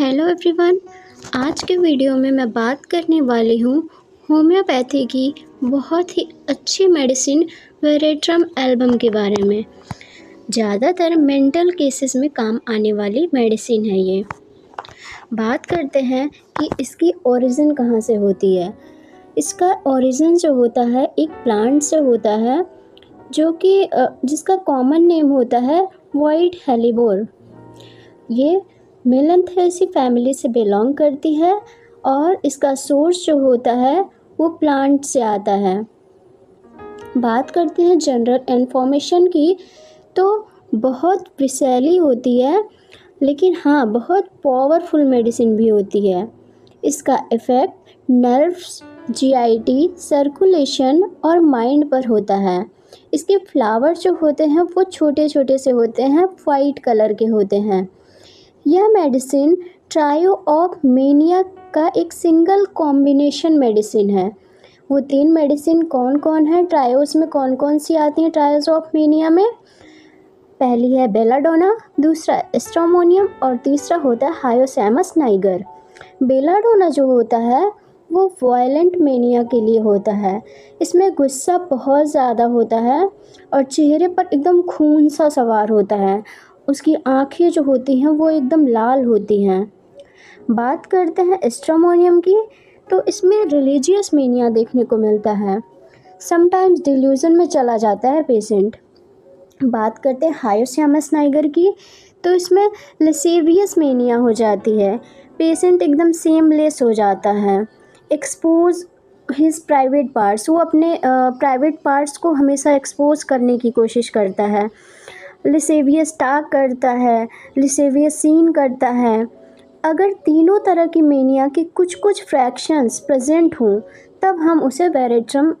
Hello everyone. आज के video में मैं बात करने वाली हूँ होम्योपैथी की बहुत ही अच्छी मेडिसिन वेरेट्रम एल्बम के बारे में। ज़्यादातर मेंटल केसेस में काम आने वाली मेडिसिन है ये। बात करते हैं कि इसकी ओरिजिन कहाँ से होती है। इसका ओरिजिन जो होता है एक प्लांट से होता है जो कि जिसका कॉमन नेम होता है वाइट हेलीबोर। ये मेलन्थेसी फैमिली से बिलोंग करती है और इसका सोर्स जो होता है वो प्लांट से आता है। बात करते हैं जनरल इन्फॉर्मेशन की, तो बहुत विषैली होती है, लेकिन हाँ बहुत पावरफुल मेडिसिन भी होती है। इसका इफ़ेक्ट नर्व्स, जीआईटी, सर्कुलेशन और माइंड पर होता है। इसके फ्लावर जो होते हैं वो छोटे छोटे से होते हैं, वाइट कलर के होते हैं। यह मेडिसिन ट्रायोऑपमेनिया का एक सिंगल कॉम्बिनेशन मेडिसिन है। वो 3 मेडिसिन कौन कौन है, ट्रायोस में कौन कौन सी आती हैं ट्रायोऑपमेनिया में? पहली है बेलाडोना, दूसरा स्ट्रोमोनियम और तीसरा होता है हायोसैमस नाइगर। बेलाडोना जो होता है वो वायलेंट मेनिया के लिए होता है। इसमें गुस्सा बहुत ज़्यादा होता है और चेहरे पर एकदम खून सा सवार होता है। उसकी आँखें जो होती हैं वो एकदम लाल होती हैं। बात करते हैं स्ट्रोमोनियम की, तो इसमें रिलीजियस मेनिया देखने को मिलता है। समटाइम्स डिल्यूजन में चला जाता है पेशेंट। बात करते हैं हायोसैमस नाइगर की, तो इसमें लसेवियस मेनिया हो जाती है। पेशेंट एकदम सेमलेस हो जाता है। एक्सपोज हिज प्राइवेट पार्ट्स, वो अपने प्राइवेट पार्ट्स को हमेशा एक्सपोज करने की कोशिश करता है। लिसेवियस टाक करता है, लिसेवियस सीन करता है। अगर तीनों तरह की मेनिया के कुछ कुछ फ्रैक्शंस प्रेजेंट हों तब हम उसे वेरेट्रम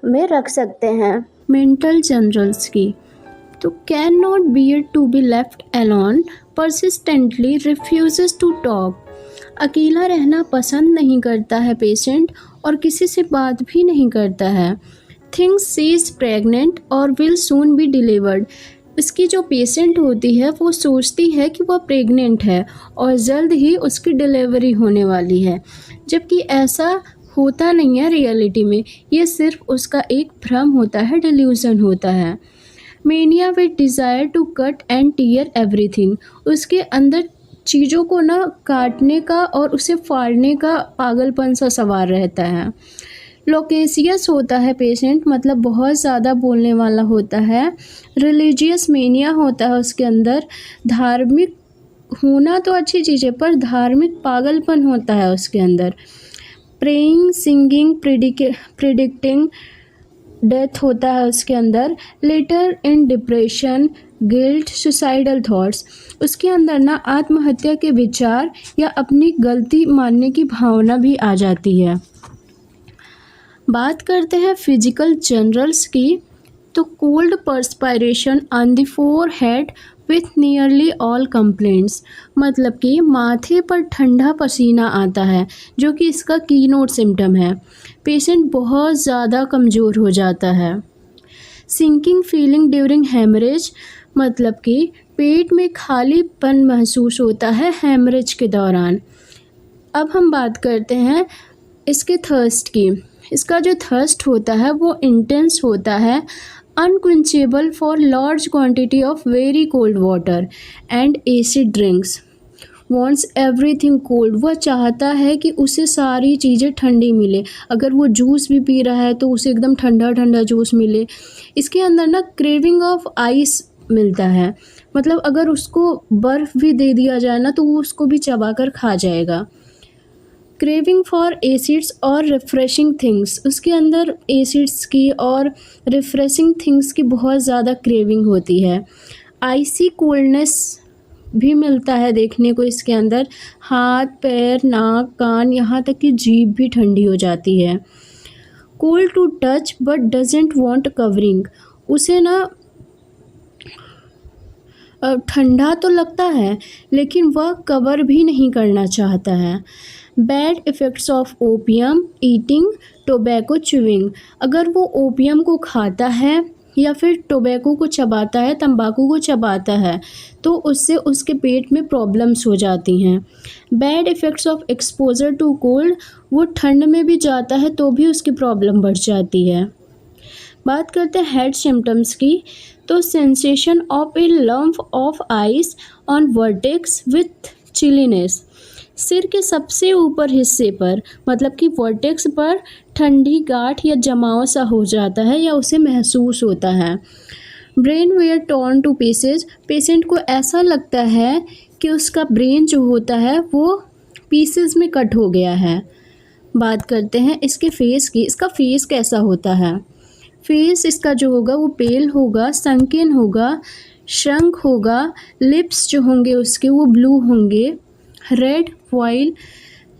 में रख सकते हैं। मेंटल जनरल्स की, तो can not bear to be left alone, persistently refuses to talk. अकेला रहना पसंद नहीं करता है पेशेंट और किसी से बात भी नहीं करता है। थिंग्स शी इज़ प्रेग्नेंट और विल सून बी डिलीवर्ड। इसकी जो पेशेंट होती है वो सोचती है कि वह प्रेग्नेंट है और जल्द ही उसकी डिलीवरी होने वाली है, जबकि ऐसा होता नहीं है रियलिटी में। ये सिर्फ उसका एक भ्रम होता है, डिल्यूजन होता है। Mania with desire to cut and tear everything. उसके अंदर चीज़ों को ना काटने का और उसे फाड़ने का पागलपन सा सवार रहता है। लोकेसियस होता है पेशेंट, मतलब बहुत ज़्यादा बोलने वाला होता है। रिलीजियस मेनिया होता है उसके अंदर। धार्मिक होना तो अच्छी चीज़ है पर धार्मिक पागलपन होता है उसके अंदर। प्रेइंग, सिंगिंग, प्रिडिक्टिंग डेथ होता है उसके अंदर। Later in depression, guilt, suicidal thoughts. उसके अंदर ना आत्महत्या के विचार या अपनी गलती मानने की भावना भी आ जाती है। बात करते हैं फिजिकल जनरल्स की, तो cold perspiration on the forehead with nearly all complaints, मतलब कि माथे पर ठंडा पसीना आता है, जो कि इसका कीनोट सिम्टम है। पेशेंट बहुत ज़्यादा कमज़ोर हो जाता है। सिंकिंग फीलिंग ड्यूरिंग हेमरेज, मतलब कि पेट में खालीपन महसूस होता है हेमरेज के दौरान। अब हम बात करते हैं इसके थर्स्ट की। इसका जो थर्स्ट होता है वो इंटेंस होता है, unquenchable for large quantity of very cold water and acid drinks. Wants everything cold, वह चाहता है कि उसे सारी चीज़ें ठंडी मिले। अगर वो जूस भी पी रहा है तो उसे एकदम ठंडा ठंडा जूस मिले। इसके अंदर ना क्रेविंग ऑफ आइस मिलता है, मतलब अगर उसको बर्फ़ भी दे दिया जाए ना तो वो उसको भी चबा कर खा जाएगा। क्रेविंग फॉर एसिड्स और रिफ़्रेशिंग थिंग्स, उसके अंदर एसिड्स की और रिफ़्रेशिंग थिंग्स की बहुत ज़्यादा क्रेविंग होती है। आइसी कोल्डनेस भी मिलता है देखने को इसके अंदर। हाथ, पैर, नाक, कान, यहाँ तक कि जीभ भी ठंडी हो जाती है। Cold to touch but doesn't want covering, उसे ना ठंडा तो लगता है लेकिन वह कवर भी नहीं करना चाहता है। Bad effects of opium, eating, tobacco, chewing, अगर वो ओपियम को खाता है या फिर टोबैको को चबाता है, तंबाकू को चबाता है, तो उससे उसके पेट में प्रॉब्लम्स हो जाती हैं। Bad effects of exposure to cold, वो ठंड में भी जाता है तो भी उसकी प्रॉब्लम बढ़ जाती है। बात करते हैं हेड सिम्टम्स की, तो sensation of a lump of ice on vertex with chilliness, सिर के सबसे ऊपर हिस्से पर, मतलब कि वर्टेक्स पर ठंडी गांठ या जमाव सा हो जाता है या उसे महसूस होता है। Brain were torn to pieces, patient को ऐसा लगता है कि उसका ब्रेन जो होता है वो पीसेज में कट हो गया है। बात करते हैं इसके फेस की, इसका फेस कैसा होता है। फेस इसका जो होगा वो पेल होगा, संकीर्ण होगा, श्रंक होगा, लिप्स जो होंगे उसके वो ब्लू होंगे, रेड वाइल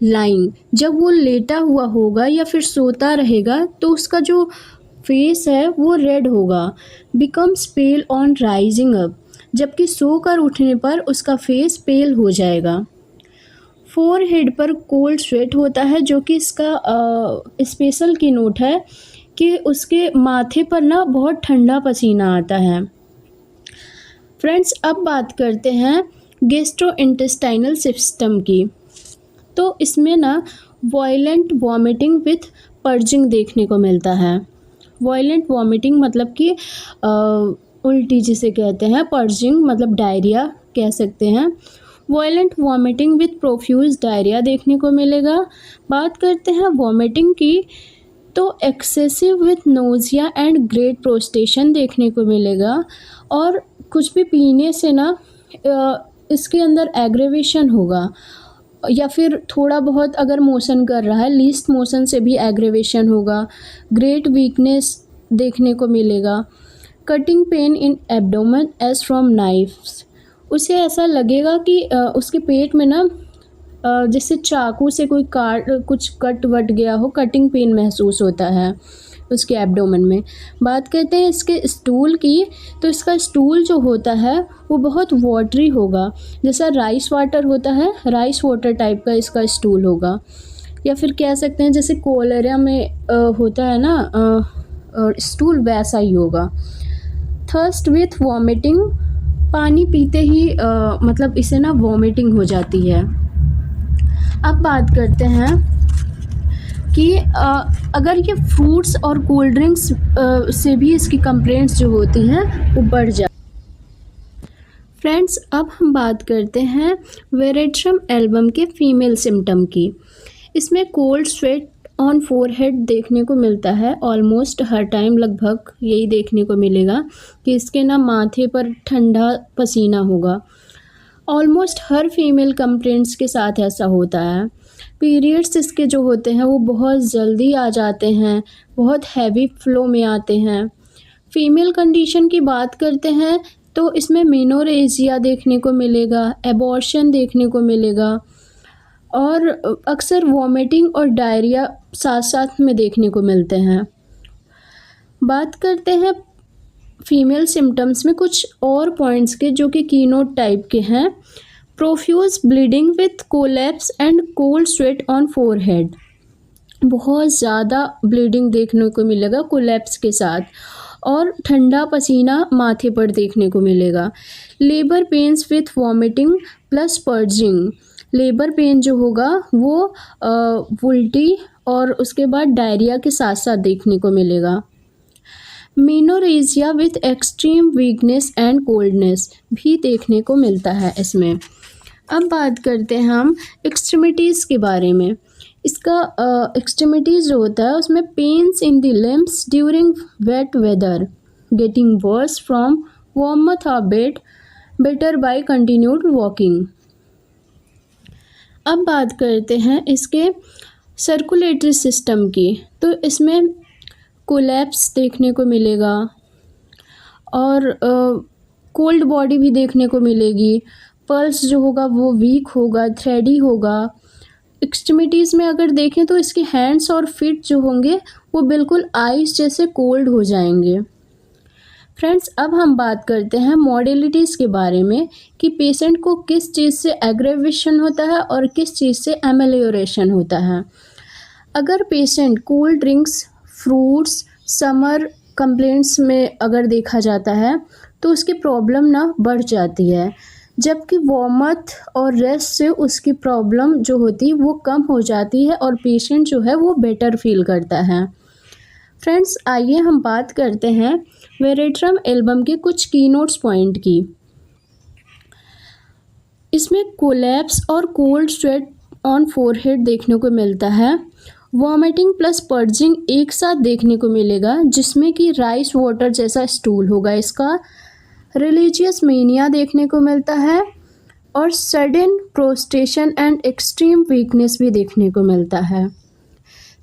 लाइन, जब वो लेटा हुआ होगा या फिर सोता रहेगा तो उसका जो फेस है वो रेड होगा। Becomes pale on rising up, जबकि सोकर उठने पर उसका फेस पेल हो जाएगा। फोरहेड पर कोल्ड स्वेट होता है, जो कि इसका स्पेशल की नोट है कि उसके माथे पर ना बहुत ठंडा पसीना आता है। फ्रेंड्स, अब बात करते हैं गैस्ट्रोइंटेस्टाइनल सिस्टम की, तो इसमें ना वायलेंट वॉमिटिंग विथ पर्जिंग देखने को मिलता है। वायलेंट वॉमिटिंग मतलब कि उल्टी जिसे कहते हैं, पर्जिंग मतलब डायरिया कह सकते हैं। Violent vomiting with profuse diarrhoea देखने को मिलेगा। बात करते हैं वॉमिटिंग की, तो excessive with nausea and great prostration देखने को मिलेगा। और कुछ भी पीने से ना इसके अंदर एग्रेवेशन होगा, या फिर थोड़ा बहुत अगर मोशन कर रहा है, लीस्ट मोशन से भी एग्रेवेशन होगा। ग्रेट वीकनेस देखने को मिलेगा। Cutting pain in abdomen as from knives, उसे ऐसा लगेगा कि उसके पेट में ना जैसे चाकू से कोई कुछ कट वट गया हो, कटिंग पेन महसूस होता है उसके एब्डोमेन में। बात करते हैं इसके स्टूल की, तो इसका स्टूल जो होता है वो बहुत वाटरी होगा, जैसा राइस वाटर होता है, राइस वाटर टाइप का इसका स्टूल होगा। या फिर कह सकते हैं जैसे कोलेरा में होता है ना स्टूल, वैसा ही होगा। थर्स्ट विथ वॉमिटिंग, पानी पीते ही मतलब इसे ना वॉमिटिंग हो जाती है। अब बात करते हैं कि अगर ये फ्रूट्स और कोल्ड ड्रिंक्स से भी इसकी कंप्लेंट्स जो होती हैं वो बढ़ जाती। फ्रेंड्स, अब हम बात करते हैं वेरेट्रम एल्बम के फीमेल सिम्टम की। इसमें कोल्ड स्वेट ऑन फोरहेड देखने को मिलता है। ऑलमोस्ट हर टाइम लगभग यही देखने को मिलेगा कि इसके ना माथे पर ठंडा पसीना होगा। ऑलमोस्ट हर फीमेल कंप्लेंट्स के साथ ऐसा होता है। पीरियड्स इसके जो होते हैं वो बहुत जल्दी आ जाते हैं, बहुत हैवी फ्लो में आते हैं। फीमेल कंडीशन की बात करते हैं तो इसमें मेनोरेजिया देखने को मिलेगा, एबॉर्शन देखने को मिलेगा, और अक्सर वॉमिटिंग और डायरिया साथ साथ में देखने को मिलते हैं। बात करते हैं फीमेल सिम्टम्स में कुछ और पॉइंट्स के जो कि कीनोट टाइप के हैं। Profuse bleeding with collapse and cold sweat on forehead, बहुत ज़्यादा ब्लीडिंग देखने को मिलेगा कोलैप्स के साथ, और ठंडा पसीना माथे पर देखने को मिलेगा। Labour pains with vomiting plus purging, labour pain जो होगा वो उल्टी और उसके बाद डायरिया के साथ साथ देखने को मिलेगा। Menorrhagia with extreme weakness and coldness भी देखने को मिलता है इसमें। अब बात करते हैं हम एक्सट्रीमिटीज़ के बारे में। इसका एक्सट्रीमिटीज़ जो होता है उसमें pains in the limbs during wet weather, getting worse from warmth of bed, better by continued walking. अब बात करते हैं इसके सर्कुलेटरी सिस्टम की, तो इसमें कोलैप्स देखने को मिलेगा और कोल्ड बॉडी भी देखने को मिलेगी। पल्स जो होगा वो वीक होगा, थ्रेडी होगा। एक्सट्रीमिटीज़ में अगर देखें तो इसके हैंड्स और फीट जो होंगे वो बिल्कुल आइस जैसे कोल्ड हो जाएंगे। फ्रेंड्स, अब हम बात करते हैं मॉडलिटीज़ के बारे में कि पेशेंट को किस चीज़ से एग्रेवेशन होता है और किस चीज़ से एमेलियोरेशन होता है। अगर patient cold drinks, fruits, summer complaints में अगर देखा जाता है तो उसकी प्रॉब्लम ना बढ़ जाती है, जबकि वार्मथ और रेस्ट से उसकी प्रॉब्लम जो होती है वो कम हो जाती है और पेशेंट जो है वो बेटर फील करता है। फ्रेंड्स, आइए हम बात करते हैं वेरेट्रम एल्बम के कुछ कीनोट्स पॉइंट की। इसमें कोलैप्स और कोल्ड स्वेट ऑन फोरहेड देखने को मिलता है। वॉमिटिंग प्लस पर्जिंग एक साथ देखने को मिलेगा, जिसमें कि राइस वाटर जैसा स्टूल होगा इसका। रिलीजियस मेनिया देखने को मिलता है और sudden prostration and extreme weakness भी देखने को मिलता है।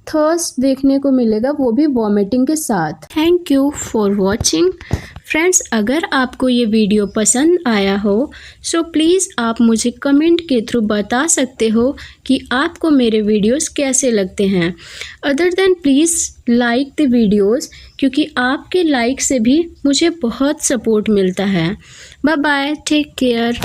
थर्स्ट देखने को मिलेगा, वो भी वॉमिटिंग के साथ। Thank you for watching. Friends, अगर आपको ये वीडियो पसंद आया हो सो प्लीज़ आप मुझे कमेंट के थ्रू बता सकते हो कि आपको मेरे वीडियोस कैसे लगते हैं। Other than please like the videos, क्योंकि आपके लाइक से भी मुझे बहुत सपोर्ट मिलता है। Bye bye, take care.